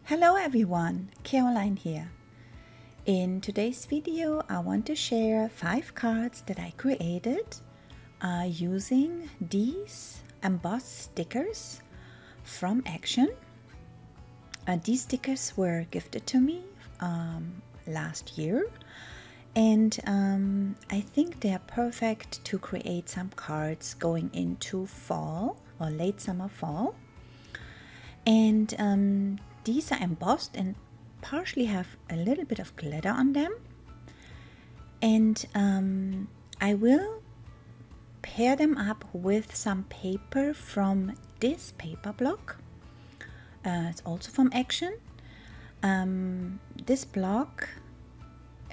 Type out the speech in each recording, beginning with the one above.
Hello everyone, Caroline here. In today's video, I want to share 5 cards that I created using these embossed stickers from Action. These stickers were gifted to me last year, and I think they are perfect to create some cards going into fall or late summer fall. And these are embossed and partially have a little bit of glitter on them. And I will pair them up with some paper from this paper block. It's also from Action. This block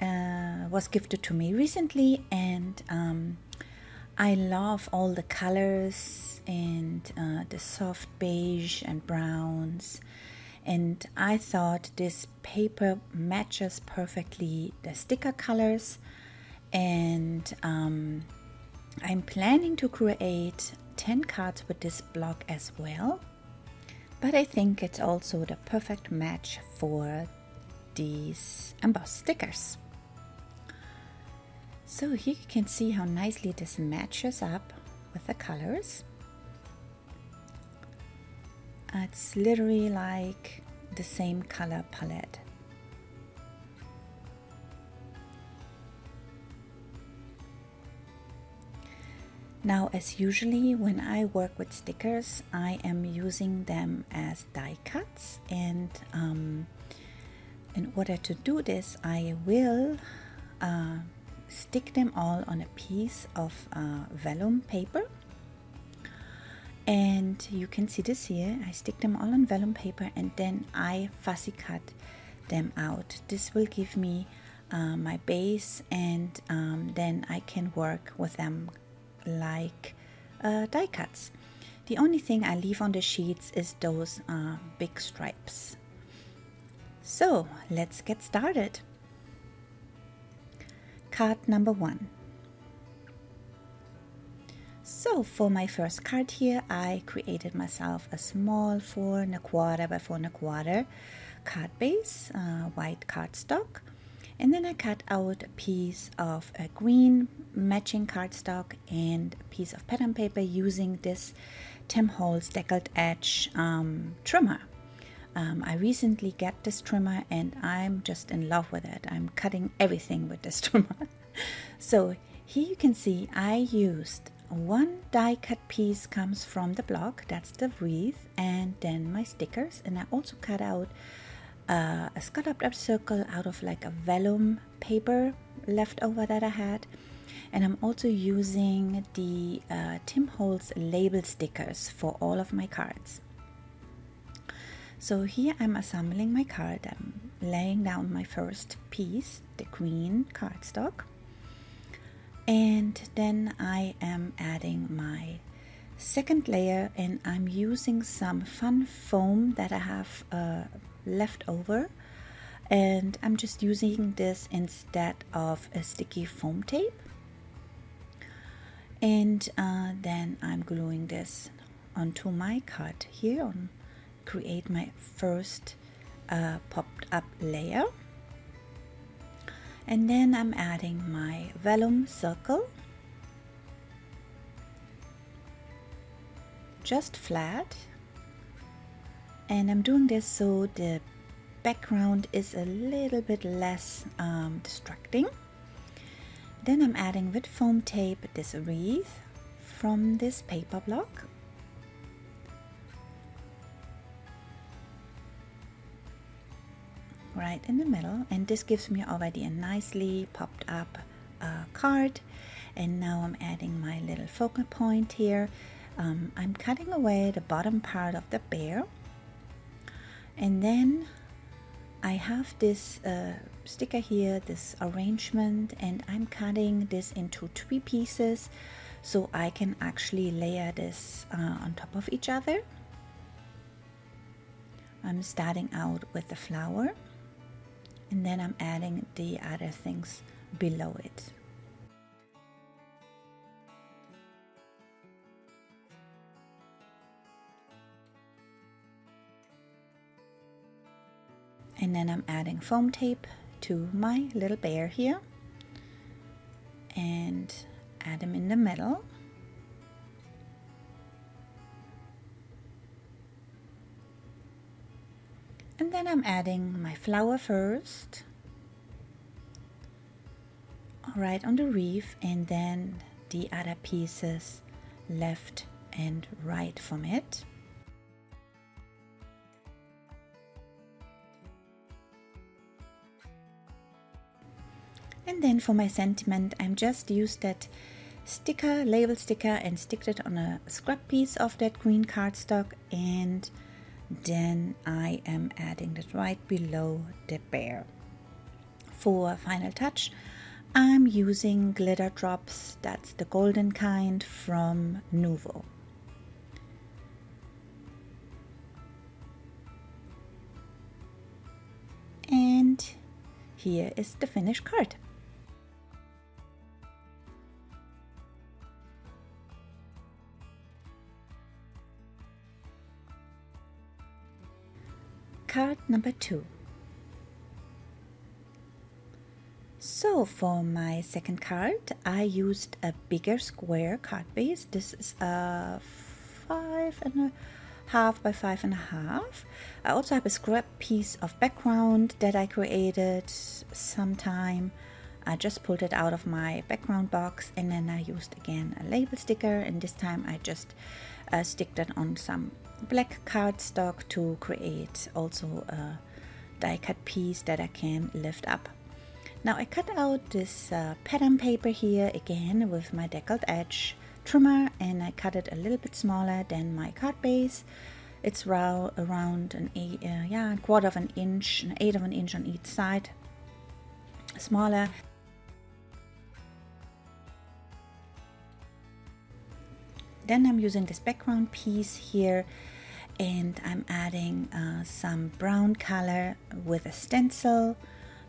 was gifted to me recently, and I love all the colors and the soft beige and browns, and I thought this paper matches perfectly the sticker colors, and I'm planning to create 10 cards with this block as well, but I think it's also the perfect match for these embossed stickers. So here you can see how nicely this matches up with the colors. It's literally like the same color palette. Now, as usually when I work with stickers, I am using them as die cuts, and in order to do this, I will stick them all on a piece of vellum paper. And you can see this here. I stick them all on vellum paper and then I fussy cut them out. This will give me my base, and then I can work with them like die cuts. The only thing I leave on the sheets is those big stripes. So let's get started. Card number 1. So for my first card here, I created myself a small 4 1/4 by 4 1/4 card base, white cardstock, and then I cut out a piece of a green matching cardstock and a piece of pattern paper using this Tim Holtz deckled edge trimmer. I recently got this trimmer and I'm just in love with it. I'm cutting everything with this trimmer. So here you can see I used one die cut piece comes from the block, that's the wreath, and then my stickers, and I also cut out a scalloped up circle out of like a vellum paper leftover that I had. And I'm also using the Tim Holtz label stickers for all of my cards. So here I'm assembling my card. I'm laying down my first piece, the green cardstock. And then I am adding my second layer, and I'm using some fun foam that I have left over. And I'm just using this instead of a sticky foam tape. And then I'm gluing this onto my card here on create my first popped up layer, and then I'm adding my vellum circle just flat, and I'm doing this so the background is a little bit less distracting. Then I'm adding with foam tape this wreath from this paper block. Right in the middle, and this gives me already a nicely popped up card. And now I'm adding my little focal point here. I'm cutting away the bottom part of the bear, and then I have this sticker here, this arrangement, and I'm cutting this into 3 pieces so I can actually layer this on top of each other. I'm starting out with the flower, and then I'm adding the other things below it. And then I'm adding foam tape to my little bear here and add him in the middle. And then I'm adding my flower first, right on the reef, and then the other pieces left and right from it. And then for my sentiment, I'm just used that sticker, label sticker, and sticked it on a scrap piece of that green cardstock, and then I am adding that right below the bear. For final touch, I'm using glitter drops, that's the golden kind from Nuvo. And here is the finished card. Card number 2. So for my second card, I used a bigger square card base. This is a 5.5 by 5.5. I also have a scrap piece of background that I created sometime. I just pulled it out of my background box, and then I used again a label sticker, and this time I just sticked it on some black cardstock to create also a die cut piece that I can lift up. Now I cut out this pattern paper here again with my deckled edge trimmer, and I cut it a little bit smaller than my card base. It's around a quarter of an inch, an eighth of an inch on each side, smaller. Then I'm using this background piece here, and I'm adding some brown color with a stencil,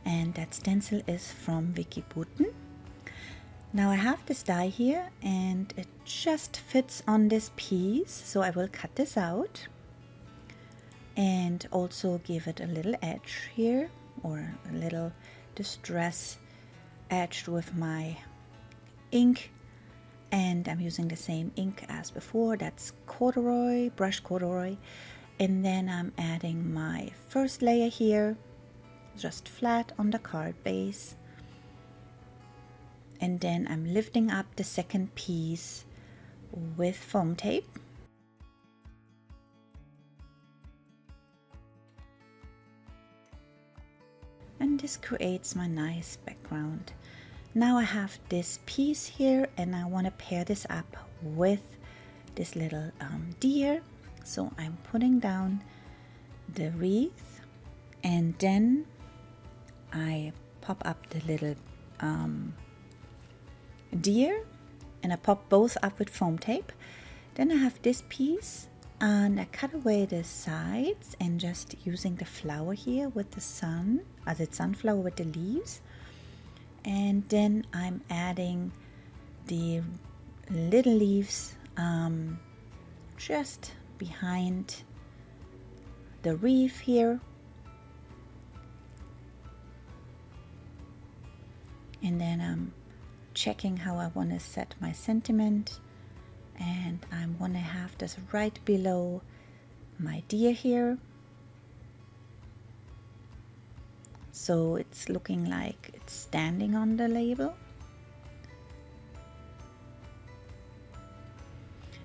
and that stencil is from Vicky Booten. Now I have this die here, and it just fits on this piece, so I will cut this out and also give it a little edge here, or a little distress edged with my ink. And I'm using the same ink as before, that's corduroy, brush corduroy. And then I'm adding my first layer here, just flat on the card base. And then I'm lifting up the second piece with foam tape. And this creates my nice background. Now I have this piece here, and I want to pair this up with this little deer. So I'm putting down the wreath, and then I pop up the little deer, and I pop both up with foam tape. Then I have this piece, and I cut away the sides and just using the flower here with the sun, as it's sunflower with the leaves. And then I'm adding the little leaves just behind the wreath here. And then I'm checking how I want to set my sentiment, and I want to have this right below my deer here. So it's looking like it's standing on the label.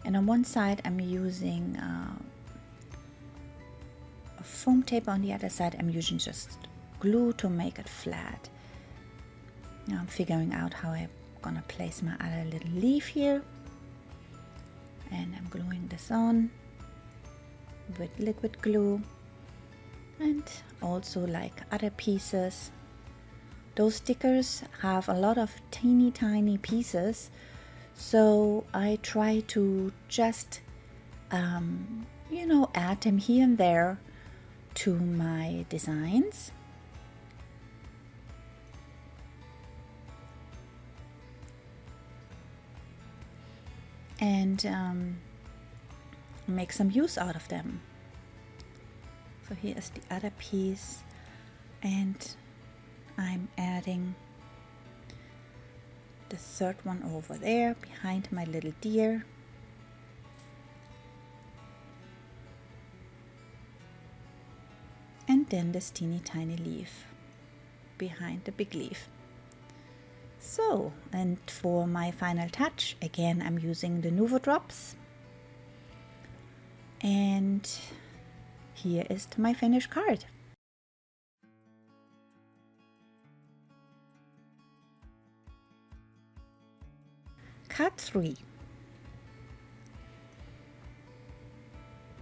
And on one side I'm using foam tape, on the other side I'm using just glue to make it flat. Now I'm figuring out how I'm gonna place my other little leaf here. And I'm gluing this on with liquid glue. And also, like other pieces, those stickers have a lot of teeny tiny pieces, so I try to just add them here and there to my designs. And make some use out of them. So here's the other piece And I'm adding the third one over there behind my little deer. And then this teeny tiny leaf behind the big leaf. So, and for my final touch, again I'm using the Nuvo drops. And here is my finished card. Card 3.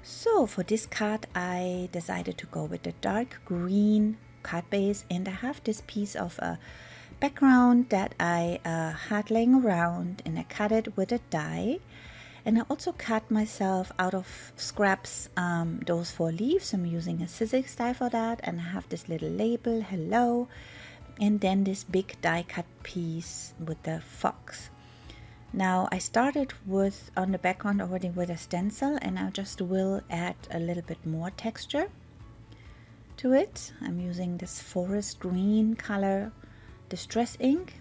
So for this card I decided to go with the dark green card base, and I have this piece of a background that I had laying around, and I cut it with a die. And I also cut myself out of scraps those 4 leaves. I'm using a scissors die for that, and I have this little label, hello, and then this big die cut piece with the fox. Now I started with on the background already with a stencil, and I just will add a little bit more texture to it. I'm using this forest green color distress ink,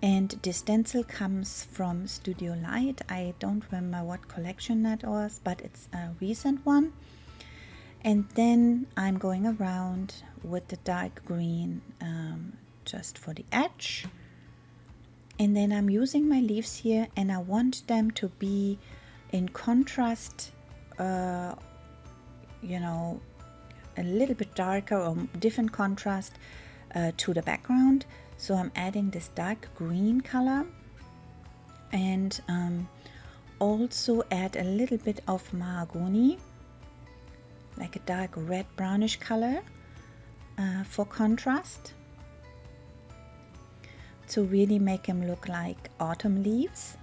and this stencil comes from Studio Light. I don't remember what collection that was, but it's a recent one. And then I'm going around with the dark green just for the edge, and then I'm using my leaves here, and I want them to be in contrast, you know, a little bit darker or different contrast to the background. So I'm adding this dark green color, and also add a little bit of mahogany, like a dark red brownish color for contrast, to really make them look like autumn leaves.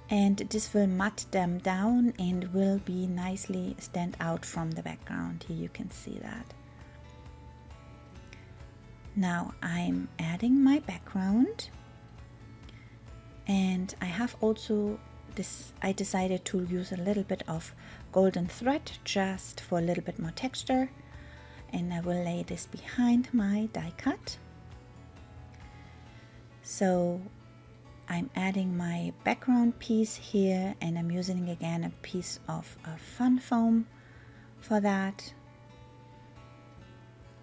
And this will matte them down and will be nicely stand out from the background. Here you can see that. Now I'm adding my background, and I have also this, I decided to use a little bit of golden thread just for a little bit more texture, and I will lay this behind my die cut. So I'm adding my background piece here, and I'm using again a piece of fun foam for that,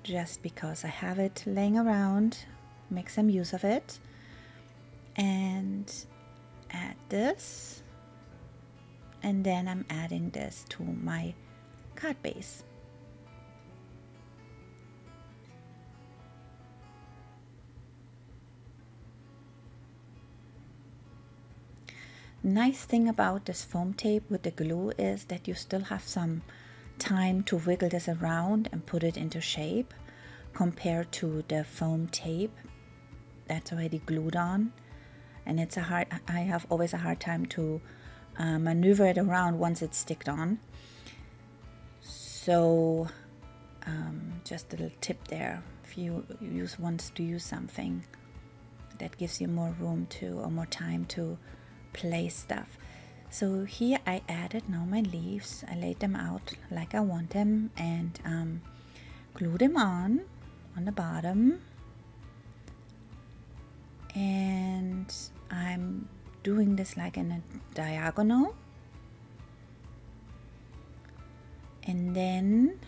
just because I have it laying around, make some use of it, and add this, and then I'm adding this to my card base. Nice thing about this foam tape with the glue is that you still have some time to wiggle this around and put it into shape, compared to the foam tape that's already glued on, and it's a hard, I have always a hard time to maneuver it around once it's sticked on. So just a little tip there, if you want to use something that gives you more room to, or more time to place stuff. So here I added now my leaves, I laid them out like I want them, and glue them on the bottom, and I'm doing this like in a diagonal, and then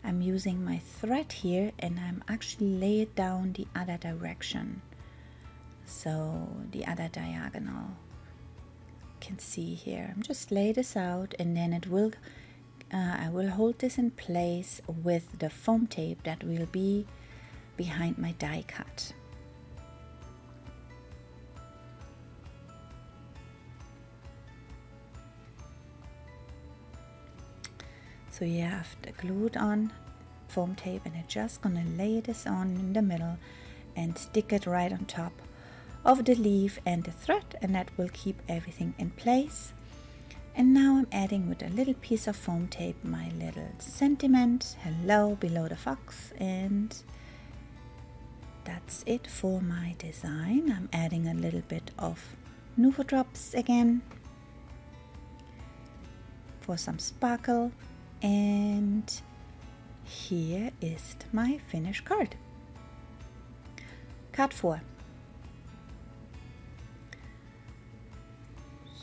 I'm using my thread here, and I'm actually lay it down the other direction, so the other diagonal. You can see here, I'm just lay this out, and then it will I will hold this in place with the foam tape that will be behind my die cut. So you have the glued on foam tape, and I'm just gonna lay this on in the middle and stick it right on top of the leaf and the thread, and that will keep everything in place. And now I'm adding with a little piece of foam tape my little sentiment, hello, below the fox, and that's it for my design. I'm adding a little bit of Nuvo drops again, for some sparkle, and here is my finished card. Card 4.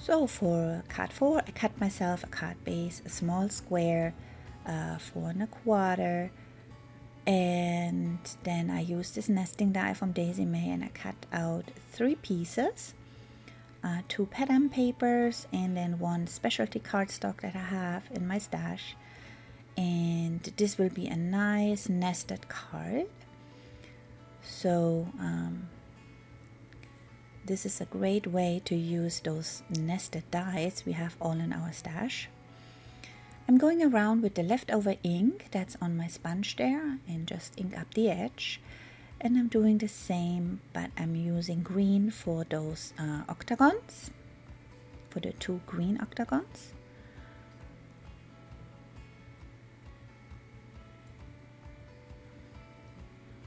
So for card 4, I cut myself a card base, a small square, 4¼ and then I used this nesting die from Daisy May and I cut out 3 pieces, 2 pattern papers and then 1 specialty cardstock that I have in my stash, and this will be a nice nested card. So this is a great way to use those nested dies we have all in our stash. I'm going around with the leftover ink that's on my sponge there and just ink up the edge. And I'm doing the same, but I'm using green for those octagons, for the 2 green octagons.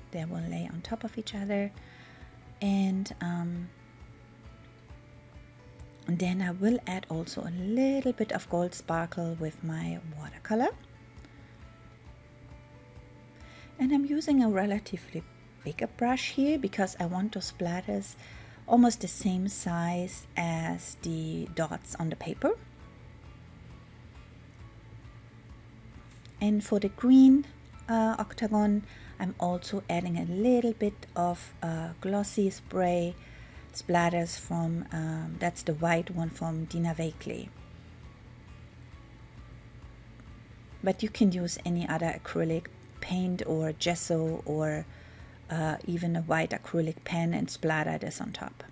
They will lay on top of each other. And then I will add also a little bit of gold sparkle with my watercolor. And I'm using a relatively bigger brush here because I want those splatters almost the same size as the dots on the paper. And for the green octagon, I'm also adding a little bit of glossy spray splatters from, that's the white one from Dina Wakley. But you can use any other acrylic paint or gesso or even a white acrylic pen and splatter this on top.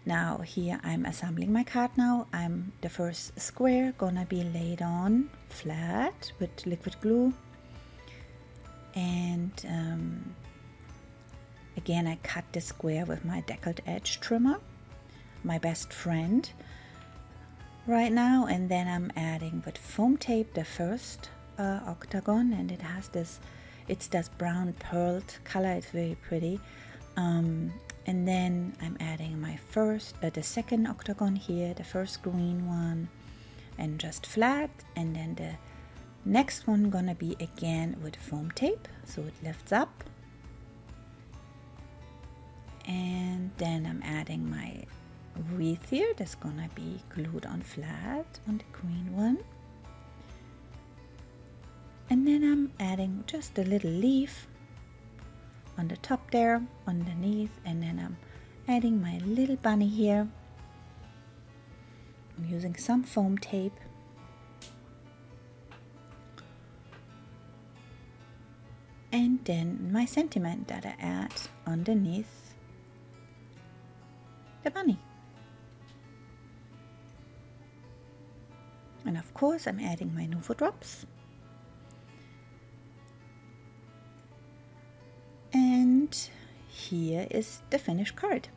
Now here I'm assembling my card now. The first square gonna be laid on flat with liquid glue. And again, I cut the square with my deckled edge trimmer, my best friend right now. And then I'm adding with foam tape the first octagon, and it has this, it's this brown pearled color. It's very pretty. And then I'm adding my the second octagon here, the first green one, and just flat. And then the next one gonna be again with foam tape, so it lifts up. And then I'm adding my wreath here that's gonna be glued on flat on the green one. And then I'm adding just a little leaf on the top there underneath, and then I'm adding my little bunny here. I'm using some foam tape. And then my sentiment that I add underneath the bunny. And of course I'm adding my Nuvo drops. And here is the finished card.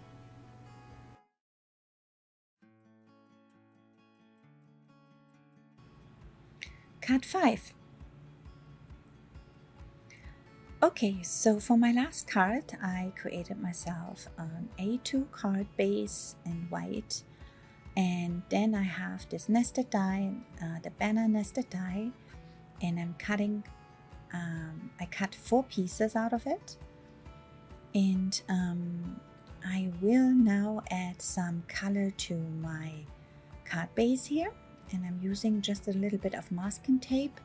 Card 5. Okay, so for my last card, I created myself an A2 card base in white, and then I have this nested die, the banner nested die, and I'm cutting, I cut 4 pieces out of it, and I will now add some color to my card base here, and I'm using just a little bit of masking tape.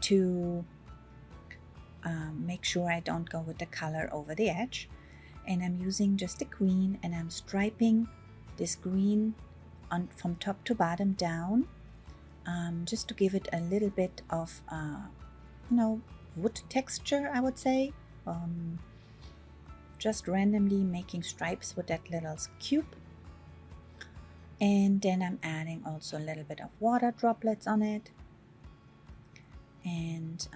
To make sure I don't go with the color over the edge, and I'm using just the green, and I'm striping this green from top to bottom down, just to give it a little bit of wood texture, I would say. Just randomly making stripes with that little cube, and then I'm adding also a little bit of water droplets on it. And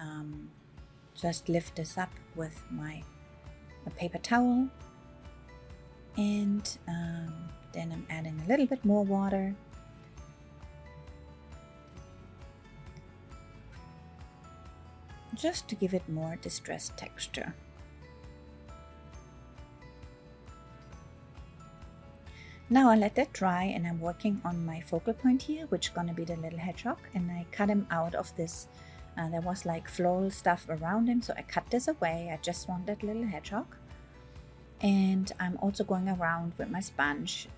just lift this up with a paper towel, and then I'm adding a little bit more water, just to give it more distressed texture. Now I let that dry, and I'm working on my focal point here, which is going to be the little hedgehog, and I cut him out of this. There was like floral stuff around him, so I cut this away. I just want that little hedgehog. And I'm also going around with my sponge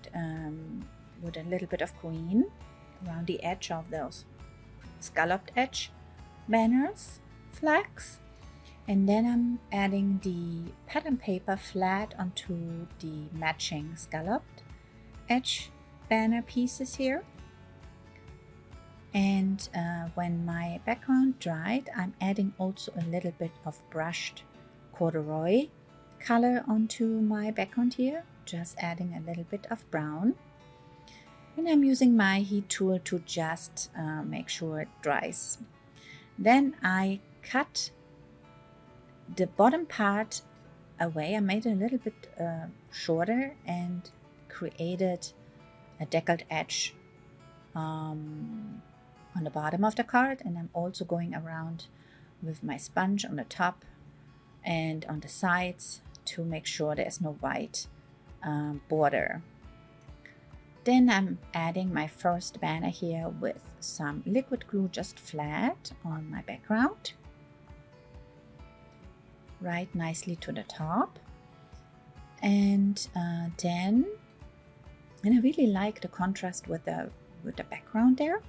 with a little bit of green around the edge of those scalloped edge banners, flags. And then I'm adding the pattern paper flat onto the matching scalloped edge banner pieces here. And when my background dried, I'm adding also a little bit of brushed corduroy color onto my background here, just adding a little bit of brown. And I'm using my heat tool to just make sure it dries. Then I cut the bottom part away. I made it a little bit shorter and created a deckled edge on the bottom of the card, and I'm also going around with my sponge on the top and on the sides to make sure there's no white border. Then I'm adding my first banner here with some liquid glue just flat on my background, right nicely to the top. And then I really like the contrast with the background there.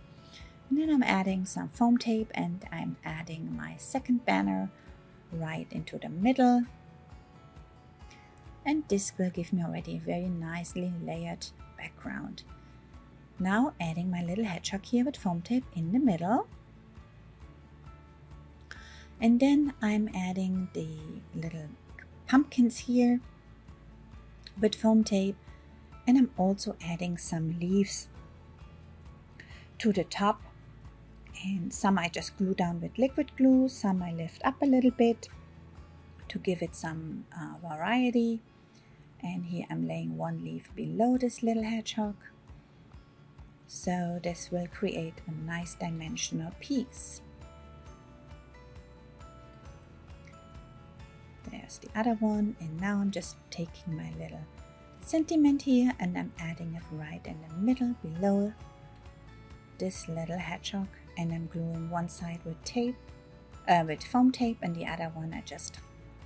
And then I'm adding some foam tape, and I'm adding my second banner right into the middle. And this will give me already a very nicely layered background. Now adding my little hedgehog here with foam tape in the middle. And then I'm adding the little pumpkins here with foam tape. And I'm also adding some leaves to the top. And some I just glue down with liquid glue, some I lift up a little bit to give it some variety. And here I'm laying one leaf below this little hedgehog. So this will create a nice dimensional piece. There's the other one, and now I'm just taking my little sentiment here and I'm adding it right in the middle below this little hedgehog, and I'm gluing one side with tape, with foam tape, and the other one I just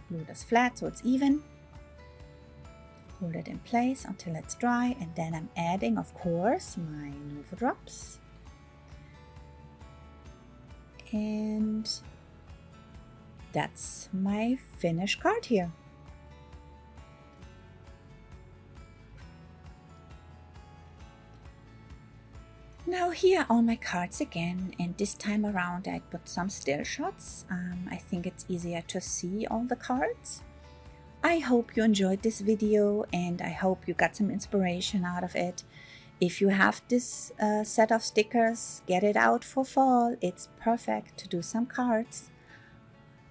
glue this flat so it's even. Hold it in place until it's dry, and then I'm adding, of course, my Nuvo drops. And that's my finished card here. Now here are all my cards again, and this time around I put some still shots. I think it's easier to see all the cards. I hope you enjoyed this video, and I hope you got some inspiration out of it. If you have this set of stickers, get it out for fall. It's perfect to do some cards.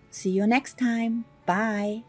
See you next time. Bye.